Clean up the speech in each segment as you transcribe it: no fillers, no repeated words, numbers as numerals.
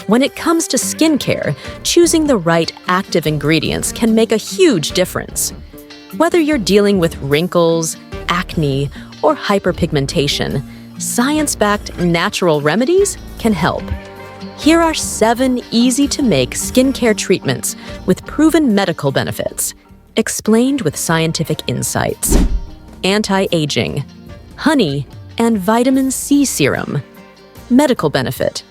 When it comes to skincare, choosing the right active ingredients can make a huge difference. Whether you're dealing with wrinkles, acne, or hyperpigmentation, science-backed natural remedies can help. Here are 7 easy-to-make skincare treatments with proven medical benefits, explained with scientific insights. Anti-aging, honey, and vitamin C serum. Medical benefit.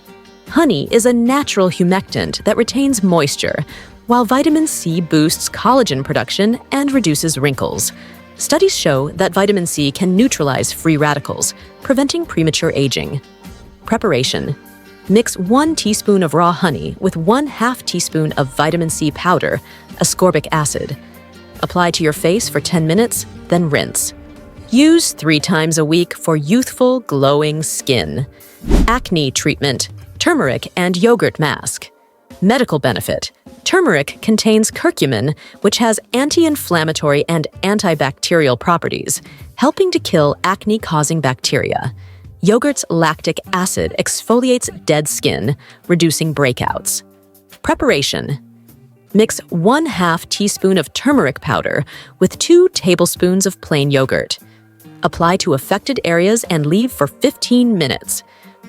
Honey is a natural humectant that retains moisture, while vitamin C boosts collagen production and reduces wrinkles. Studies show that vitamin C can neutralize free radicals, preventing premature aging. Preparation. Mix 1 teaspoon of raw honey with 1/2 teaspoon of vitamin C powder, ascorbic acid. Apply to your face for 10 minutes, then rinse. Use 3 times a week for youthful, glowing skin. Acne treatment. Turmeric and yogurt mask. Medical benefit. Turmeric contains curcumin, which has anti-inflammatory and antibacterial properties, helping to kill acne-causing bacteria. Yogurt's lactic acid exfoliates dead skin, reducing breakouts. Preparation. Mix 1/2 teaspoon of turmeric powder with 2 tablespoons of plain yogurt. Apply to affected areas and leave for 15 minutes.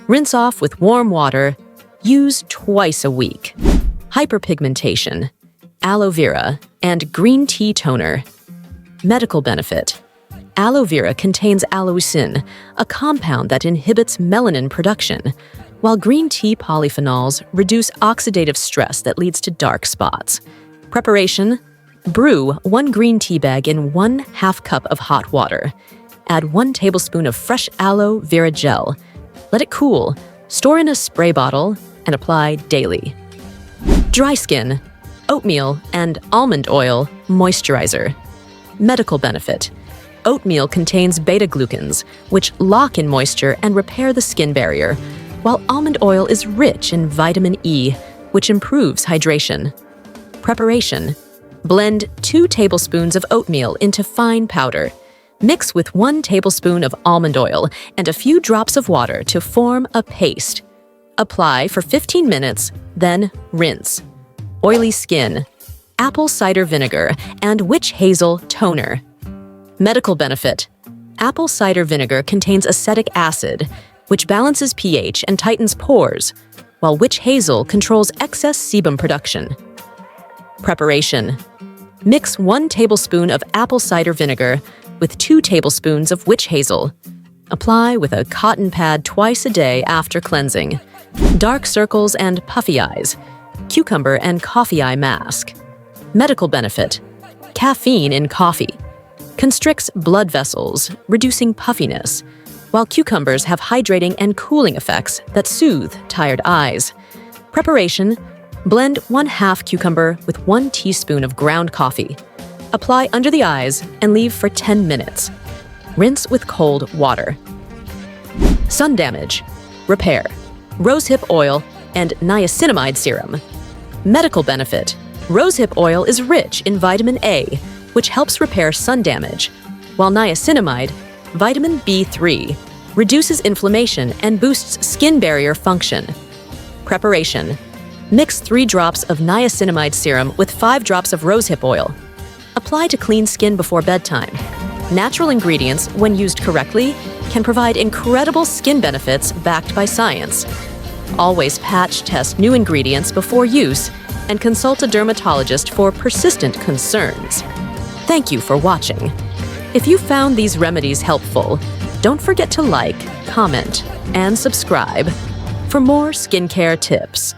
Rinse off with warm water. Use twice a week. Hyperpigmentation, aloe vera, and green tea toner. Medical benefit. Aloe vera contains aleucin, a compound that inhibits melanin production, while green tea polyphenols reduce oxidative stress that leads to dark spots. Preparation. Brew 1 green tea bag in 1/2 cup of hot water. Add 1 tablespoon of fresh aloe vera gel. Let it cool, store in a spray bottle, and apply daily. Dry skin, oatmeal and almond oil moisturizer. Medical benefit. Oatmeal contains beta-glucans, which lock in moisture and repair the skin barrier, while almond oil is rich in vitamin E, which improves hydration. Preparation. Blend 2 tablespoons of oatmeal into fine powder. Mix with 1 tablespoon of almond oil and a few drops of water to form a paste. Apply for 15 minutes, then rinse. Oily skin, apple cider vinegar, and witch hazel toner. Medical benefit. Apple cider vinegar contains acetic acid, which balances pH and tightens pores, while witch hazel controls excess sebum production. Preparation. Mix 1 tablespoon of apple cider vinegar with 2 tablespoons of witch hazel. Apply with a cotton pad twice a day after cleansing. Dark circles and puffy eyes. Cucumber and coffee eye mask. Medical benefit. Caffeine in coffee constricts blood vessels, reducing puffiness, while cucumbers have hydrating and cooling effects that soothe tired eyes. Preparation. Blend 1/2 cucumber with 1 teaspoon of ground coffee. Apply under the eyes and leave for 10 minutes. Rinse with cold water. Sun damage, repair, rosehip oil, and niacinamide serum. Medical benefit. Rosehip oil is rich in vitamin A, which helps repair sun damage, while niacinamide, vitamin B3, reduces inflammation and boosts skin barrier function. Preparation. Mix 3 drops of niacinamide serum with 5 drops of rosehip oil. Apply to clean skin before bedtime. Natural ingredients, when used correctly, can provide incredible skin benefits backed by science. Always patch test new ingredients before use and consult a dermatologist for persistent concerns. Thank you for watching. If you found these remedies helpful, don't forget to like, comment, and subscribe for more skincare tips.